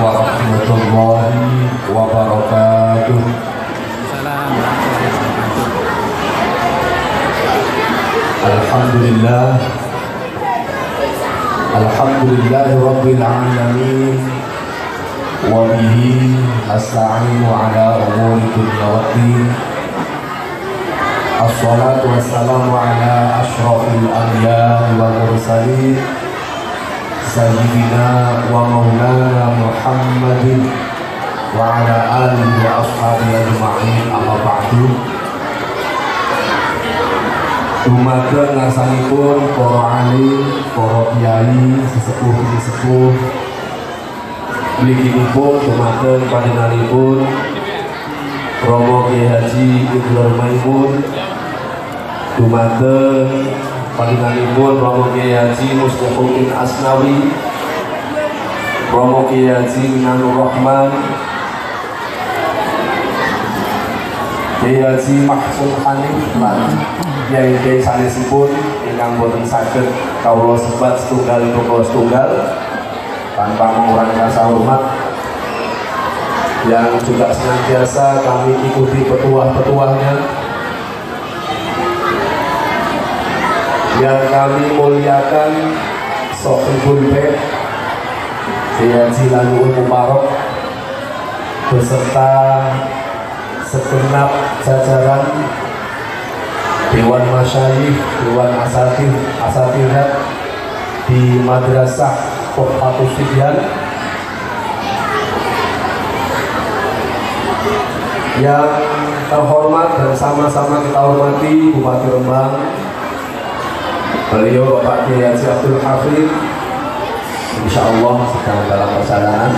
warahmatullahi wabarakatuh. Alhamdulillah, alhamdulillahi rabbil alamin, wa bihi nasta'inu ala umuri dunya waddin. Assalatu wassalamu ala ashrafil anbiya'i wal mursalin sayyidina wa maulana Muhammadin wa ala alihi wa ashabihi ajma'in, amma ba'du. Dumateng ngarsanipun para alim, para kiai, sesepuh mliginipun dumateng panjenenganipun Romo Kiai Haji Ibnu Maimun, dumateng panjenenganipun Romo Kiai Haji Mustafuddin Asnawi, Romo Kiai Haji Minanur Rahman, Kiai Haji Mahsul Hanif lan Kiai sanesipun ingkang boten saged kawula sebat setunggal tunggal setunggal tanpa mengurangi rasa hormat, yang juga senantiasa kami ikuti petuah-petuahnya, yang kami muliakan Sohibul Bait Kiai Haji Laluul Mubarak beserta segenap jajaran Dewan Masyayikh, Dewan Asatidzah di Madrasah Tuhfatus Sibyan, yang terhormat dan sama-sama kita hormati Bupati Rembang, beliau Bapak Kiai Haji Abdul Hafid, insya Allah sedang dalam perjalanan.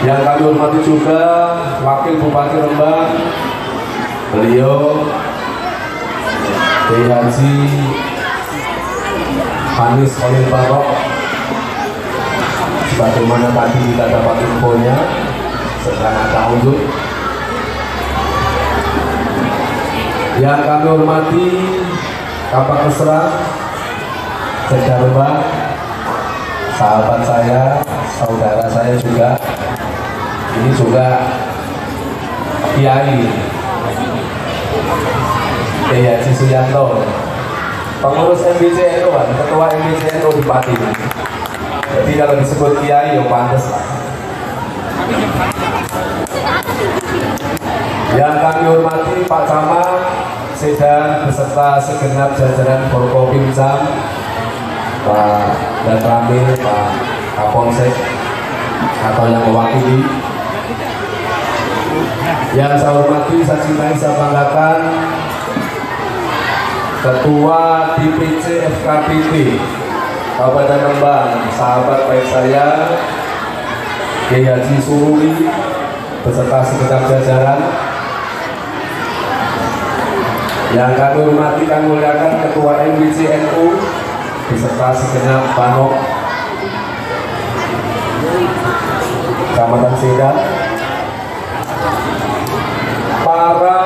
Yang kami hormati juga Wakil Bupati Rembang, beliau Kiai Haji Hanis Khalil Barok, sebagaimana tadi kita dapat infonya sedang ada uzur. Yang kami hormati Kapak Kesra Sekda Rembang, sahabat saya, saudara saya juga, ini juga Kiai Haji Suyanto, pengurus MBCNU, ketua MBCNU di Pati. Jadi kalau disebut Kiai ya pantas lah. Yang kami hormati Pak Camat Sedan beserta segenap jajaran Forkopimda, Pak dan Ramil, Pak Kapolsek atau yang mewakili. Yang saya hormati, saya cintai, saya banggakan Ketua DPC FKPD Kabupaten Rembang, sahabat baik saya Kiai Haji Sururi beserta segenap jajaran. Yang kami hormati dan muliakan Ketua MBCNU beserta segenap Banok Kecamatan Sedan, para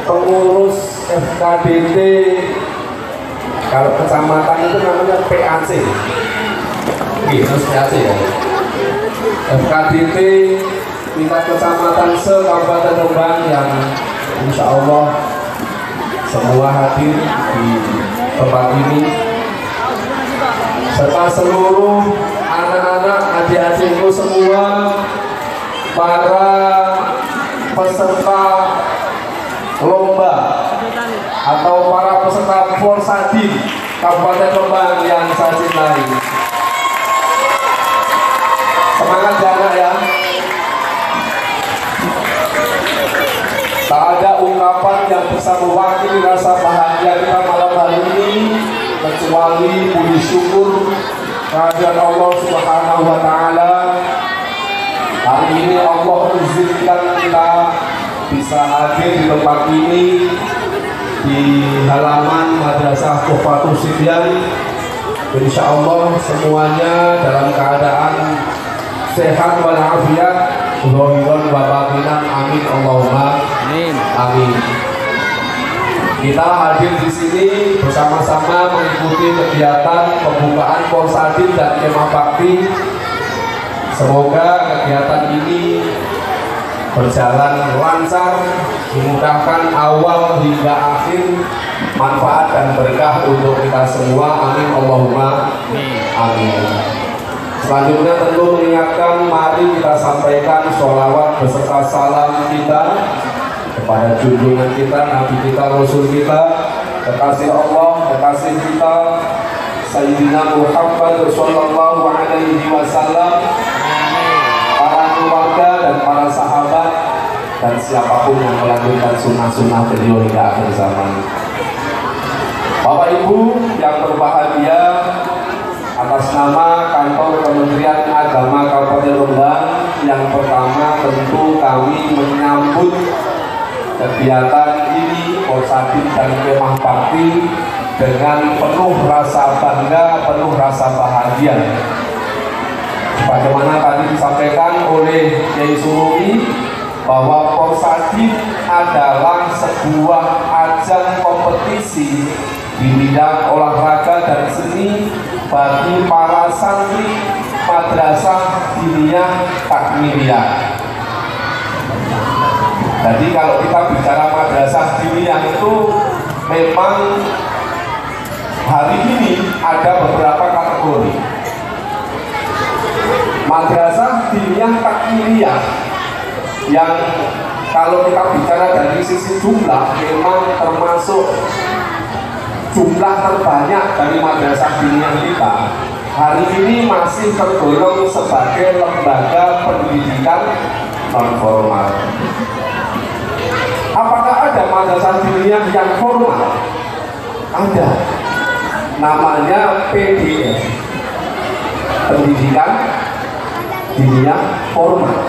pengurus FKDT, kalau kecamatan itu namanya PAC, harus PAC ya. FKDT tingkat kecamatan se-Kabupaten Rembang yang insya Allah semua hadir di tempat ini, serta seluruh anak-anak, adik-adikku semua, para peserta lomba atau para peserta Porsadi Kabupaten Rembang yang saya cintai. Semangat jaga ya. Tak ada ungkapan yang bisa mewakili rasa bahagia kita malam hari ini kecuali puji syukur kehadirat Allah Subhanahu wa Ta'ala. Hari ini Allah izinkan kita bisa hadir di tempat ini, di halaman Madrasah Tuhfatus Sibyan. Insya Allah semuanya dalam keadaan sehat walafiat, zahiran wa batinan, amin Allahumma amin. Kita hadir di sini bersama-sama mengikuti kegiatan pembukaan Polsadin dan Kemah Bakti. Semoga kegiatan ini berjalan lancar, dimudahkan awal hingga akhir, manfaat dan berkah untuk kita semua. Amin Allahumma amin. Selanjutnya tentu mengingatkan, mari kita sampaikan sholawat beserta salam kita kepada junjungan kita, Nabi kita, Rasul kita, kekasih Allah, kekasih kita, Sayyidina Muhammad sallallahu alaihi wasallam, para keluarga dan para sahabat, dan siapapun yang melanjutkan sunnah-sunnah beliau hingga akhir zaman. Bapak Ibu yang berbahagia, atas nama Kantor Kementerian Agama Kabupaten Rembang, yang pertama tentu kami menyambut kegiatan ini, Polsadin dan Kemah Bakti, dengan penuh rasa bangga, penuh rasa bahagia. Bagaimana tadi disampaikan oleh Kiai Surumi, bahwa Polsadin adalah sebuah ajang kompetisi di bidang olahraga dan seni bagi para santri Madrasah Diniyah Takmiliyah. Jadi kalau kita bicara Madrasah Diniyah itu memang hari ini ada beberapa kategori. Madrasah Diniyah Takmiliyah yang kalau kita bicara dari sisi jumlah memang termasuk jumlah terbanyak dari madrasah diniyah kita. Hari ini masih tergolong sebagai lembaga pendidikan non formal. Apakah ada madrasah diniyah yang formal? Ada. Namanya PDF, Pendidikan Diniyah Formal.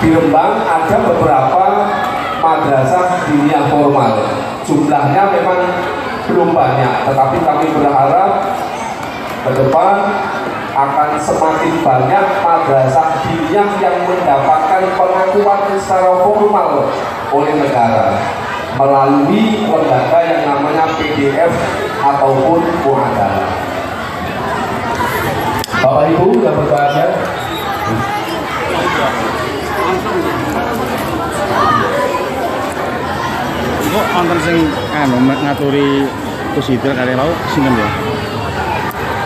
Di Rembang ada beberapa madrasah diniyah formal. Jumlahnya memang belum banyak, tetapi kami berharap ke depan akan semakin banyak madrasah diniyah yang mendapatkan pengakuan secara formal oleh negara melalui lembaga yang namanya PDF ataupun muamalah. Bapak Ibu yang berbahagia, kok wonten sing ngaturi kusidir kare wau sinten ya?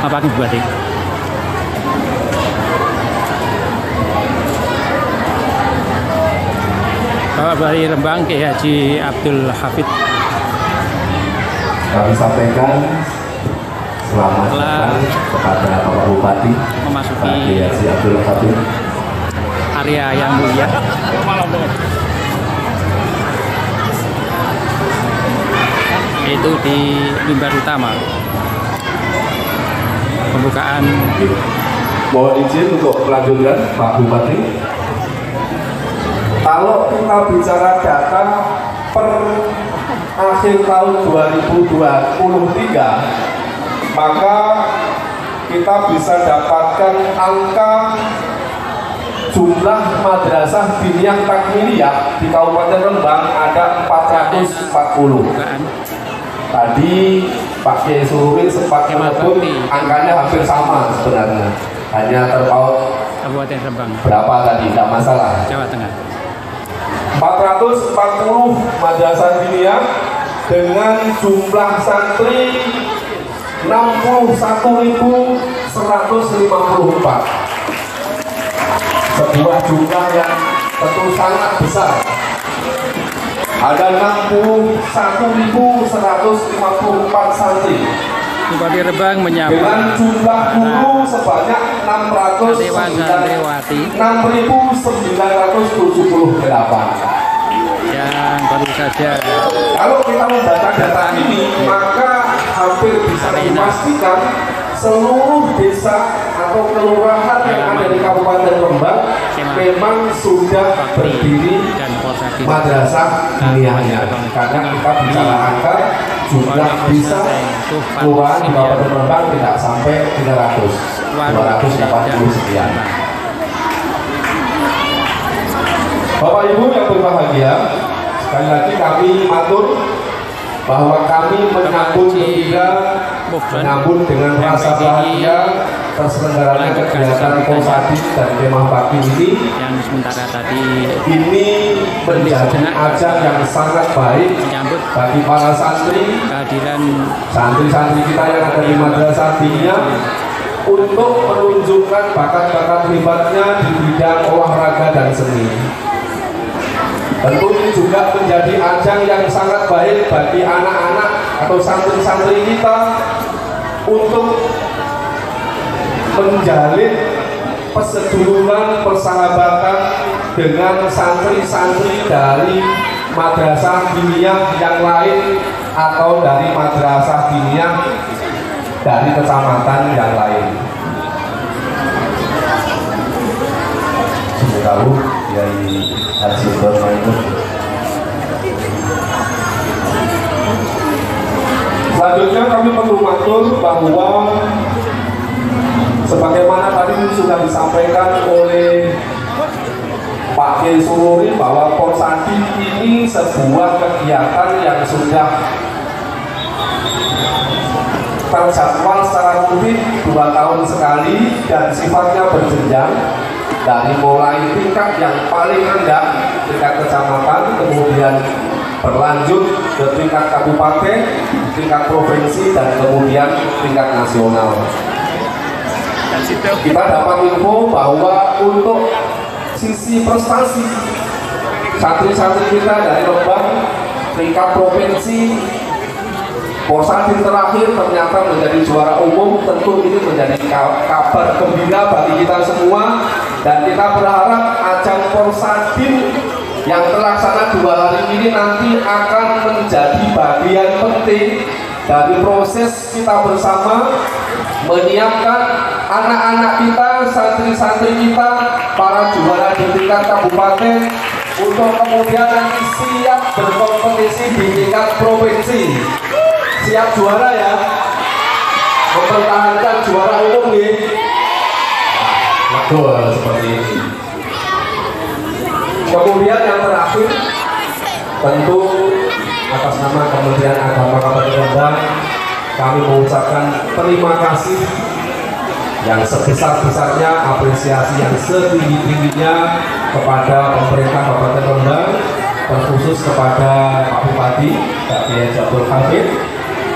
Apa ki berarti? Bapak dari Rembang Kiai Haji Abdul Hafid. kami sampaikan selamat datang kepada Bapak Bupati memasuki Pak Kiai Haji Abdul Hafid. Area yang mulia. Itu di mimbar utama pembukaan. Mohon izin untuk melanjutkan Pak Bupati. Kalau kita bicara data per akhir tahun 2023, maka kita bisa dapatkan angka jumlah madrasah diniyah takmiliyah di Kabupaten Rembang ada 440. Tadi Pak Kiai Surumi sempat menyebut angkanya hampir sama sebenarnya, hanya terpaut Kabupaten Rembang. Berapa tadi? Tidak masalah. Jawa Tengah. 440 madrasah diniyah dengan jumlah santri 61.154. Sebuah jumlah yang tentu sangat besar. Ada 61.154 santri. Bupati Rembang menyapa dengan jumlah guru sebanyak 6.978 yang baru saja. Kalau kita membaca data ini, maka hampir bisa dipastikan seluruh desa atau kelurahan yang ada di Kabupaten Rembang memang sudah berdiri madrasah diniyahnya. Karena kita bicara angka jumlah desa kelurahan di Kabupaten Rembang tidak sampai 280 sekian. Bapak Ibu yang berbahagia, sekali lagi kami matur bahwa kami menyambut gembira, menyambut dengan rasa bahagia terselenggaranya kegiatan Posadi dan Kemah Bakti ini. Yang sementara tadi ini menjadi ajang yang sangat baik bagi para santri, kehadiran santri-santri kita yang ada di Madrasah Diniyah untuk menunjukkan bakat-bakat hebatnya di bidang olahraga dan seni. Tentu ini juga menjadi ajang yang sangat baik bagi anak-anak atau santri-santri kita untuk menjalin perseduluran, persahabatan dengan santri-santri dari Madrasah Diniyah yang lain atau dari Madrasah Diniyah dari kecamatan yang lain. Sudah tahu dari Haji Bermainun. Selanjutnya kami perlu matur bahwa sebagaimana tadi sudah disampaikan oleh Pak Kiai Sururi bahwa Posadi ini sebuah kegiatan yang sudah terjadwal secara rutin 2 tahun sekali dan sifatnya berjenjang dari mulai tingkat yang paling rendah, tingkat kecamatan, kemudian berlanjut ke tingkat kabupaten, tingkat provinsi, dan kemudian tingkat nasional. Kita dapat info bahwa untuk sisi prestasi santri-santri kita dari Rembang tingkat provinsi, Posadi terakhir ternyata menjadi juara umum. Tentu ini menjadi kabar gembira bagi kita semua, dan kita berharap ajang Posadi yang terlaksana 2 hari ini nanti akan menjadi bagian penting dari proses kita bersama menyiapkan anak-anak kita, santri-santri kita, para juara di tingkat kabupaten untuk kemudian nanti siap berkompetisi di tingkat provinsi. Siap juara ya, mempertahankan juara umum nih. Betul seperti ini. Kemudian yang terakhir, tentu atas nama Kementerian Agama Kabupaten Rembang kami mengucapkan terima kasih yang sebesar-besarnya, apresiasi yang setinggi-tingginya kepada pemerintah Kabupaten Rembang, terkhusus kepada Pak Bupati, Pak Kiai Abdul Hamid,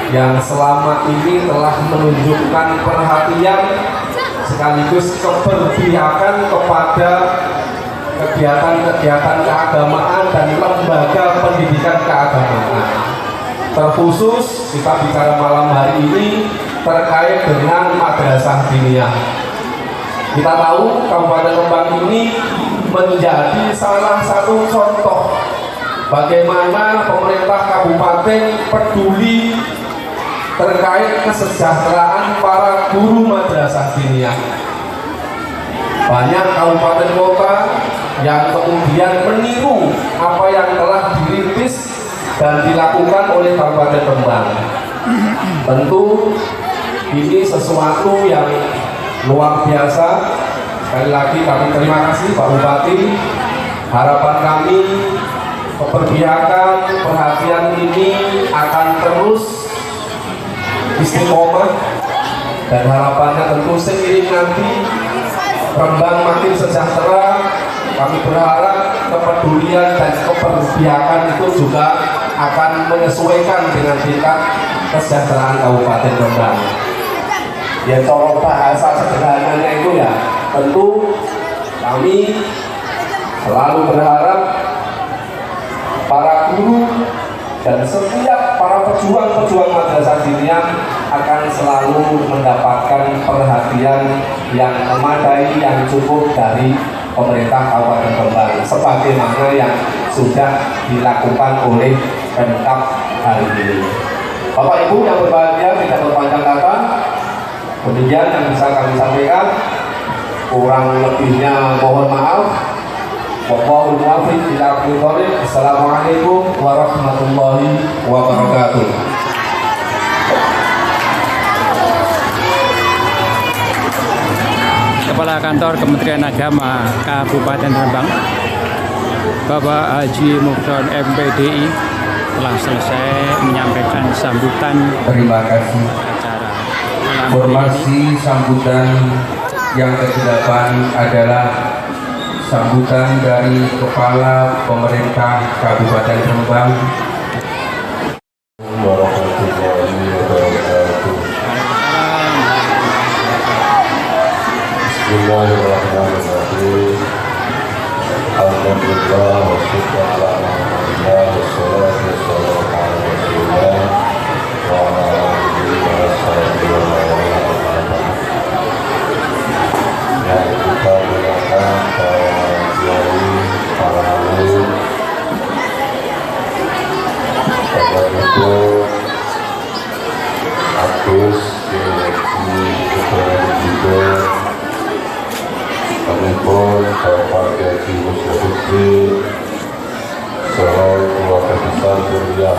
yang selama ini telah menunjukkan perhatian sekaligus keberpihakan kepada kegiatan-kegiatan keagamaan dan lembaga pendidikan keagamaan. Terkhusus kita bicara malam hari ini terkait dengan Madrasah Diniyah. Kita tahu Kabupaten Rembang ini menjadi salah satu contoh bagaimana pemerintah kabupaten peduli terkait kesejahteraan para guru Madrasah Diniyah. Banyak kabupaten kota yang kemudian meniru apa yang telah dirintis dan dilakukan oleh Kabupaten Rembang. Tentu ini sesuatu yang luar biasa. Sekali lagi kami terima kasih Pak Bupati. Harapan kami keberpihakan, perhatian ini akan terus istiqomah, dan harapannya tentu seiring nanti Rembang makin sejahtera. Kami berharap kepedulian dan keberpihakan itu juga akan menyesuaikan dengan tingkat kesejahteraan Kabupaten Rembang. Ya, cara bahasa sederhananya itu ya, tentu kami selalu berharap para guru dan setiap para pejuang-pejuang Madrasah Diniyah akan selalu mendapatkan perhatian yang memadai, yang cukup dari pemerintah Kabupaten Rembang, sebagaimana yang sudah dilakukan oleh Pemkab hari ini. Bapak Ibu yang berbahagia, tidak berpanjang kata, demikian yang bisa kami sampaikan. Kurang lebihnya mohon maaf. Wallahul muwaffiq ila aqwamit thoriq. Assalamualaikum warahmatullahi wabarakatuh. Kepala Kantor Kementerian Agama Kabupaten Rembang Bapak Haji Mukhtar MPDI telah selesai menyampaikan sambutan Terima kasih. acara. Formasi sambutan yang ke-8 adalah sambutan dari Kepala Pemerintah Kabupaten Rembang. Warahmatullahi wabarakatuh. Bismillahirrahmanirrahim. Alhamdulillah wa syukur ala alhamdulillah wassalatu wassalamu ala rasulillah wa ala alihi wa sahbihi wa man wala. Yang kita gunakan para kiai, para alim, pada itu Agus, direksi ketua juga kami pun Bapak Haji Musyafiqin Sohor keluarga besar Suriah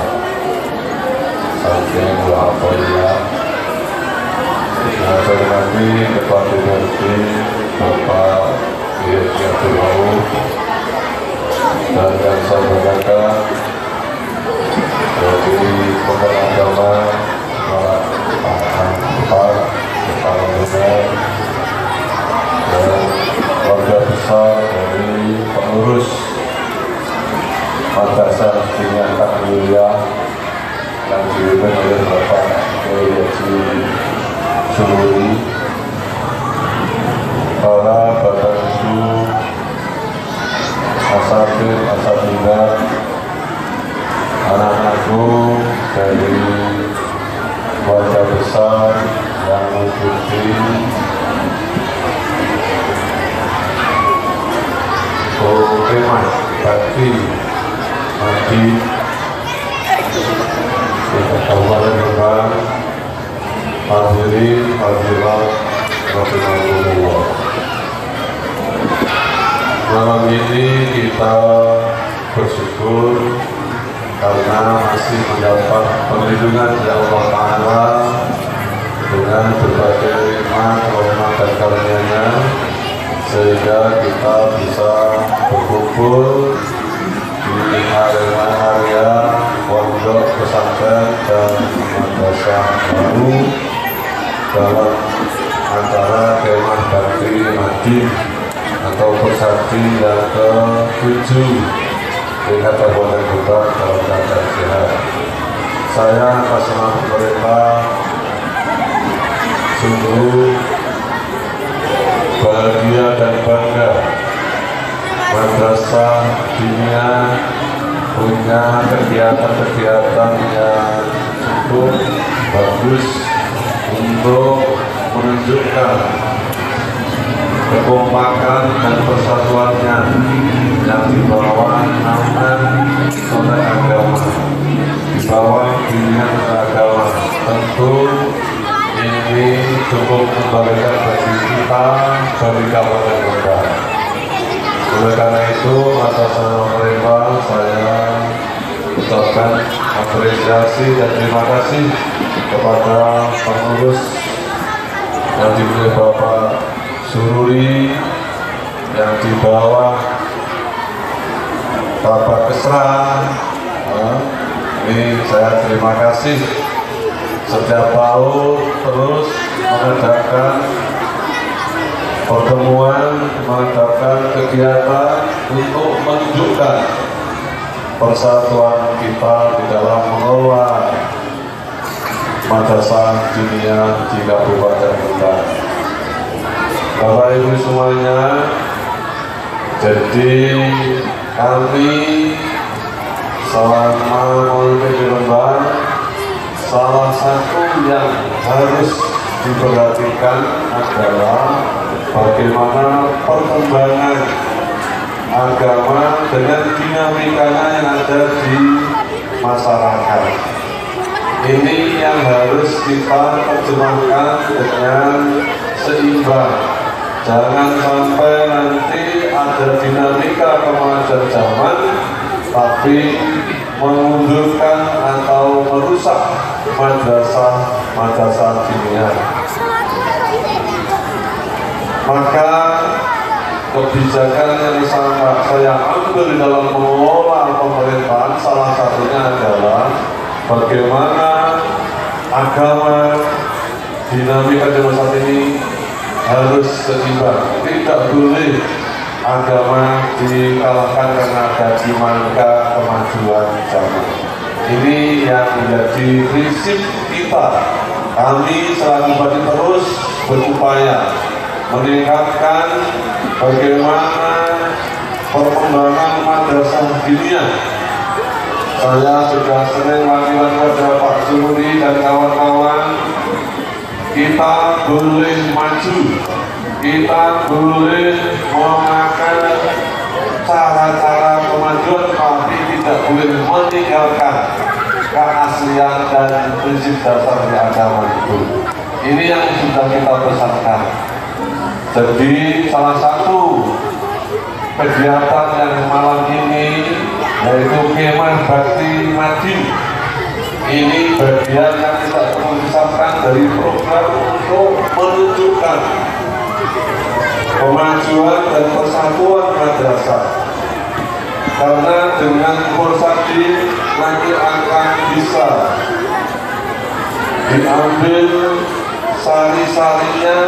Saking Wahaboya. Yang saya hormati Ketua DPRD Bapak Haji Abdul Rauf, dan yang saya banggakan dari pemerintah agama, kepala negara, dan keluarga besar dari pengurus Madrasah Diniyah Takmiliyah yang dipimpin oleh Bapak Kiai Haji Sururi, para Bapak Ibu asatidz, asatidzah, anak-anakku dari keluarga besar yang mengikuti tema bakti mati Kabupaten Rembang, hadirin hadirat rahimakumullah. Malam ini kita bersyukur karena masih mendapat perlindungan dari Allah Ta'ala dengan berbagai nikmat, rahmat dan karunia-Nya, sehingga kita bisa berkumpul di area pondok pesantren dan madrasah baru dalam acara kemah bakti Madin atau bersakti yang ke-7 tingkat Kabupaten Rembang dalam keadaan sehat. Saya atas nama pemerintah sungguh bahagia dan bangga Madrasah Diniyah punya kegiatan-kegiatan yang cukup bagus untuk menunjukkan kekompakan dan persatuannya yang di bawah naungan oleh agama, di bawah bimbingan agama. Tentu ini cukup membanggakan bagi kita dari Kabupaten Rembang. Oleh karena itu, atas nama pemerintah saya ucapkan apresiasi dan terima kasih kepada pengurus yang dimiliki Bapak Sururi, yang di bawah Bapak Kesra. Ini saya terima kasih setiap tahun terus mengadakan pertemuan, mengadakan kegiatan untuk menunjukkan persatuan kita di dalam mengelola Madrasah Diniyah di Kabupaten Rembang. Bapak Ibu semuanya, jadi kami selama memimpin di Rembang, salah satu yang harus diperhatikan adalah bagaimana perkembangan agama dengan dinamikanya yang ada di masyarakat. Ini yang harus kita terjemahkan dengan seimbang. Jangan sampai nanti ada dinamika kemajuan zaman tapi mengundurkan atau merusak madrasah diniyah. Maka kebijakan yang saya ambil di dalam mengelola pemerintahan salah satunya adalah bagaimana agama dinamika zaman saat ini harus seimbang. Tidak boleh agama dikalahkan karena ada dinamika kemajuan zaman. Ini yang menjadi prinsip kita. Kami selaku Bupati terus berupaya meningkatkan bagaimana perkembangan madrasah diniyah. Saya sudah sering wanti-wanti kepada Pak Suri dan kawan-kawan, kita boleh maju, kita boleh memakai cara-cara kemajuan, tapi tidak boleh meninggalkan keaslian dan prinsip dasar di agama itu. Ini yang sudah kita pesankan. Jadi salah satu kegiatan yang malam ini yaitu Kemah Bakti Madin. Ini bagian yang tidak perlu disamakan dari program untuk menunjukkan kemajuan dan persatuan madrasah. Karena dengan Kursadin nanti akan bisa diambil sari-sarinya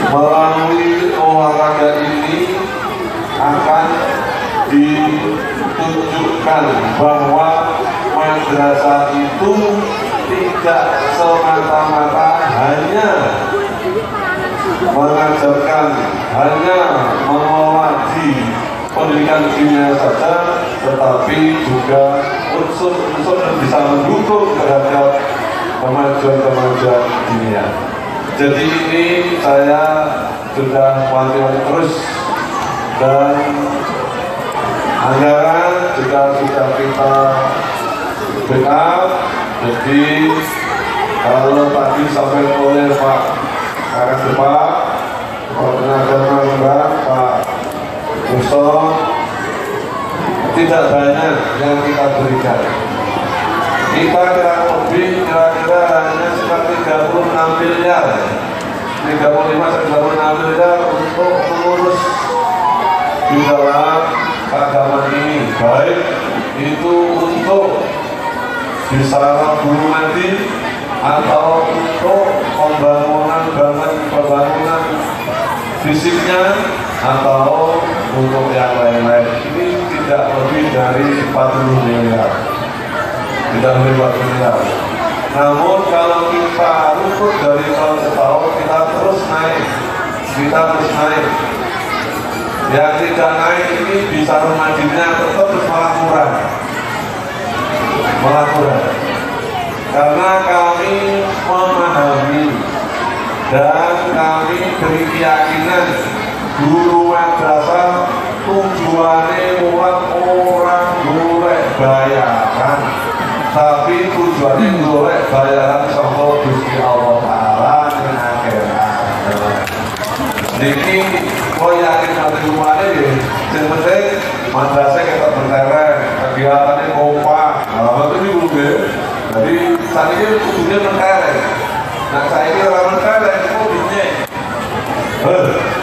melalui olahraga ini, akan ditunjukkan bahwa madrasah itu tidak semata-mata hanya mengajarkan, hanya mengelola di pendidikan kimia saja, tetapi juga unsur-unsur yang bisa mendukung terhadap kemajuan-kemajuan dunia. Jadi ini saya sudah wanti-wanti terus, dan anggaran juga sudah kita backup. Jadi kalau tadi sampai oleh Pak Karet Depak, Pak Tenaga Member, Pak Musto, tidak banyak yang kita berikan. Kita kira-kira hanya sekitar 36 miliar, 35-36 miliar untuk mengurus di dalam agama ini, baik itu untuk bicara guru nanti atau untuk pembangunan fisiknya atau untuk yang lain-lain. Ini tidak lebih dari 40 miliar, tidak lebih 40 miliar. Namun kalau kita rukun dari tahun ke tahun, kita terus naik. Yang tidak naik ini bisa rumahnya tetap malah kurang. Karena kami memahami dan kami beri keyakinan guru madrasah tujuannya bukan orang golek bayaran, tapi tujuannya golek bayaran sama Gusti Allah Ta'ala yang akhirat. Niki kok yakin nanti rumahnya ya, yang penting madrasah kita berterek, kegiatannya kompak. Nah, itu dulu ya. Jadi saat ini tujuannya menterek. Nah, saya ini orang menterek, kok bingung.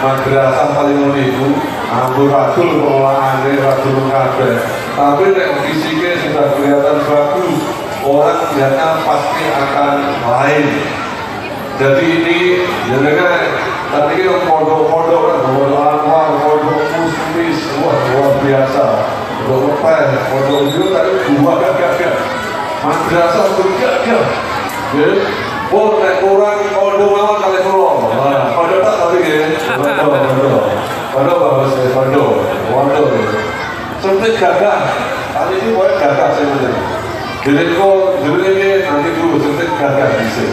Madrasah paling itu amburadul pengolahannya radul kabeh. Tapi nek fisiknya sudah kelihatan bagus, orang biasanya pasti akan lain. Jadi ini jenengan tadi yang pondok-pondok kan, pondok Anwar, pondok Muslis, wah luar biasa. Pondok Lepel, pondok itu tadi dua gagah. Madrasah bergagah. Ya, oh nek kurang pondok mawon kali kula. Nah, pondok tak tapi nggih. Pondok bagus ya, pondok. Sempit gagah. Kali ini boleh gagah sebenarnya. Jadi kok ini nanti dulu sempit gagah bisa.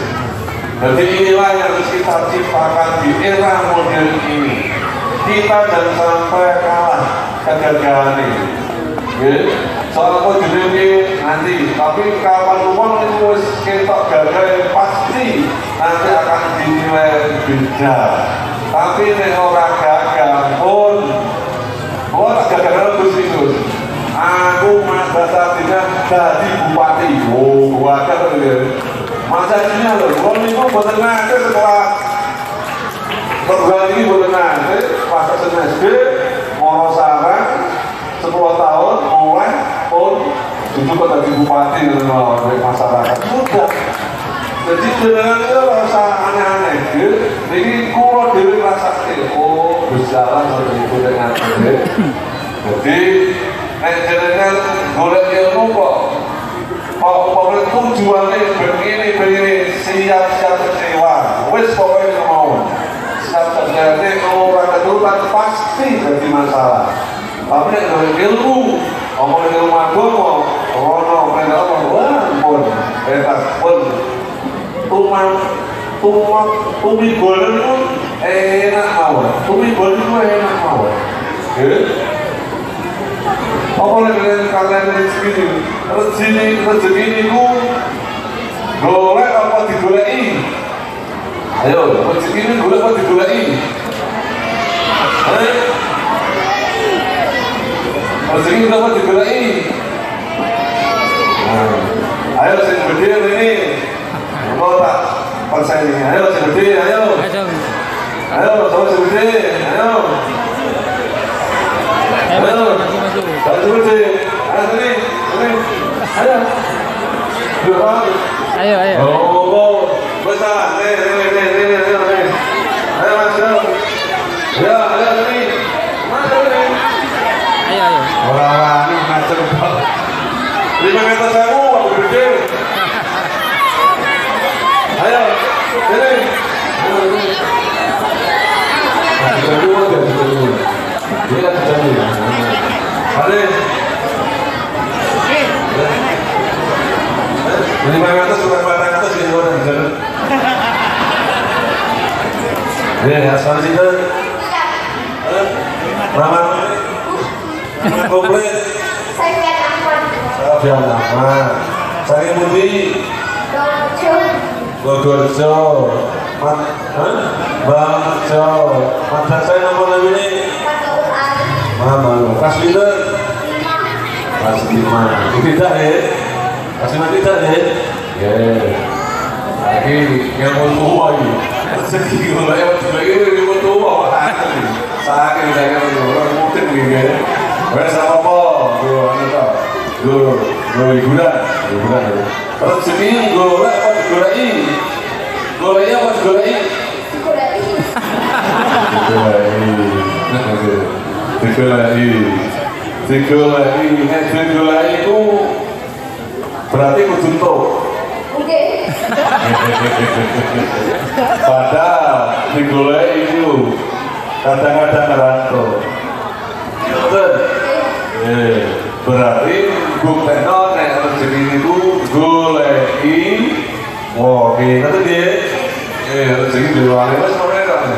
Jadi inilah yang harus kita ciptakan di era modern ini. Kita jangan sampai kalah kegagalan ini. Soal apa jadi nanti, tapi kapan uang itu kita gagal pasti nanti akan dinilai beda. Tapi ini orang gagal pun, orang gagal Gus. Aku madrasah jadi bupati. Oh, wajar ya. Masa ini loh, kalau itu buatan nanti setelah perguruan ini buatan nanti dari bupati dari masyarakat mudah. Jadi dengan itu rasa aneh-aneh gitu. Jadi kulo dewi rasa oh berjalan seperti itu dengan ini. Jadi dengan golek ilmu kok pokoknya tujuannya begini siap-siap kecewa. Wes pokoknya mau siap terjadi orang keturunan pasti jadi masalah. Tapi dengan ilmu, ngomongin ilmu agama, rono mereka wah pun, bebas pun. Tumi golden itu enak mawon. Tumi golden itu enak mawon. Apa dengan kalian rezeki ini ku golek apa digoleki? Ayo, rezeki ini golek apa digoleki? Rezeki ini apa digoleki? Ayo sing gede ini. Mau tak persen ini? Ayo sing gede, ayo. Ayo, sama sing gede, ayo. Maju. Ayo sini. Ayo. Ayo. Oh, besar. Nih. Ayo masuk. Ya, ayo sini. Masuk sini. Ayo. Orang-orang ini macam apa? 5 meter kamu, aku gede. Ayo, sini. Ini kan jadi. Ada. Ini mana atas bukan batang atas ini orang jalan. Ini asal sini. Ramah. Komplit. Saya Ahmad. Saya Budi. Bogorjo. Bang Jo. Mantan saya nama ini. Mama, kelas leader. Kelas 5. Tidak ya? Kelas 5 tidak ya? Ya. Lagi yang mau tua ini. Sedikit kalau yang mau tua. Sakit saya orang mungkin begini. Sama apa? Gue hiburan. Kalau sini golek apa digoleki? Goleknya apa digoleki? Digoleki itu berarti kucuntuk. Oke. Padahal digoleki itu kadang-kadang rantau. Betul. Berarti buktekno nek rezeki itu goleki wohe. Ngerti dia? Rezeki diluar wis ora.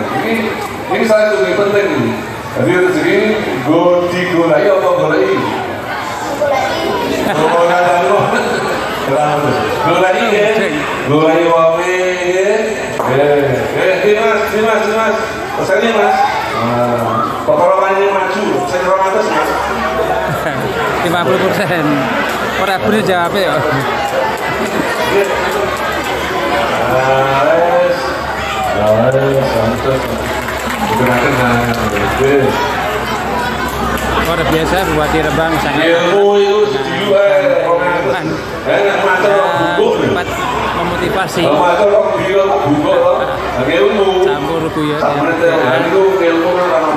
Ini saya tuh penting nih. Jadi rezeki digoleki apa goleki? Goleki ya. Goleki wohe ya. Mas. Pesannya Mas. Pertolongannya maju, saya orang atas Mas. 50%. Ora bener jawab ya. Santos. Luar biasa Bupati Rembang sangat memotivasi. Campur guyon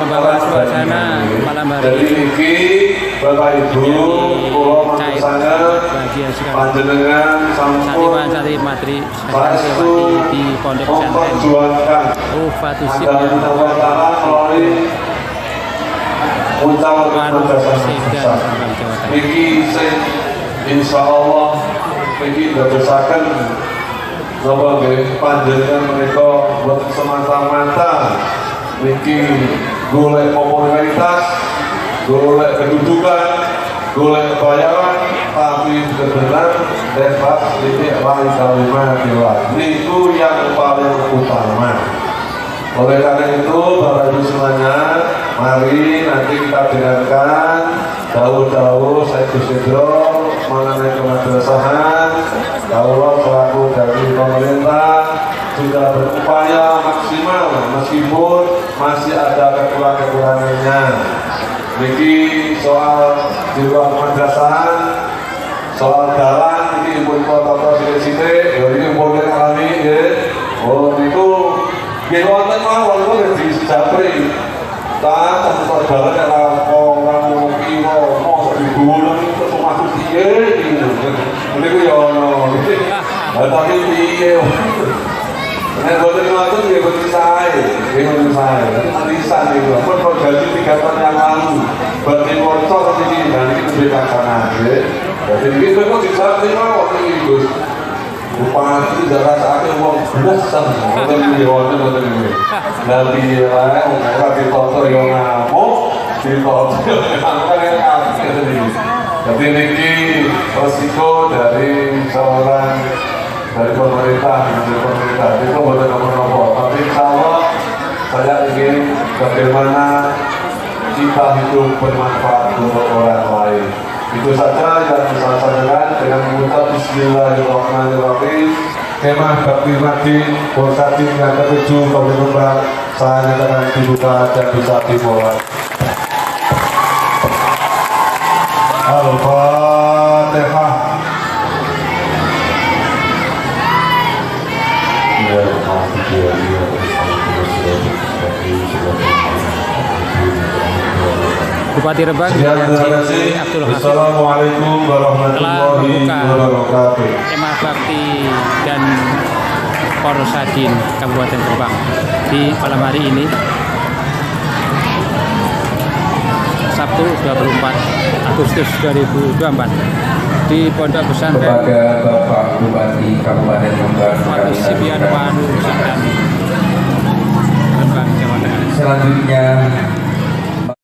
membawa suasana malam hari ini. Bapak Ibu, panjenengan santri matri di Pondok Pesantren Ufatusib yang insya Allah ini berdosakan sebagai panjenengan mereka buat semata-mata ini golek popularitas, golek kedudukan, golek bayaran, tapi benar-benar bebas ini lain kalimat dewa. Itu yang paling utama. Oleh karena itu, Bapak Ibu semuanya, mari nanti kita dengarkan dahulu saya Gusidro mengenai kemadrasahan. Allah selaku dari pemerintah sudah berupaya maksimal meskipun masih ada kekurangannya. Jadi soal di luar madrasahan soal jalan ini pun kota sithik-sithik ya ini pun alami ya. Oh niku nggih wonten mawon kok di Japri. Ta tempat jalan ora orang kira mau digulung terus masuk piye iki. Niku ya ono. Tapi piye. Nek boten ngoten nggih boten sae. Nggih boten sae. Tulisan niku pun jadi 3 tahun yang lalu. Bagi motor iki dan iki bedakan nggih. Jadi iki kok disate mawon iki Gus. Bupati dirasake wong belasan wonten iki wonten iki. Lah piye wae ora ditoto yo ngamuk, ditoto angkane kabeh iki. Jadi niki resiko dari seorang dari pemerintah itu bukan nomor-nomor, tapi insya Allah saya ingin bagaimana kita hidup bermanfaat untuk orang lain. Itu saja yang bisa saya sampaikan dengan mengucap Bismillahirrahmanirrahim. Kemah Bakti Madin Porsatin yang ke-7 Kabupaten Rembang saya nyatakan dibuka dan bisa dimulai. Al-Fatihah. Bupati Rembang Abdul Hafiz Assalamualaikum warahmatullahi wabarakatuh. Kemah Bakti dan Porsadin Kabupaten Rembang di malam hari ini Sabtu 24 Agustus 2024 di Pondok Pesantren kepada Bapak Bupati Kabupaten Rembang Watu Sibian Wanu dan Rembang Jawa Tengah. selanjutnya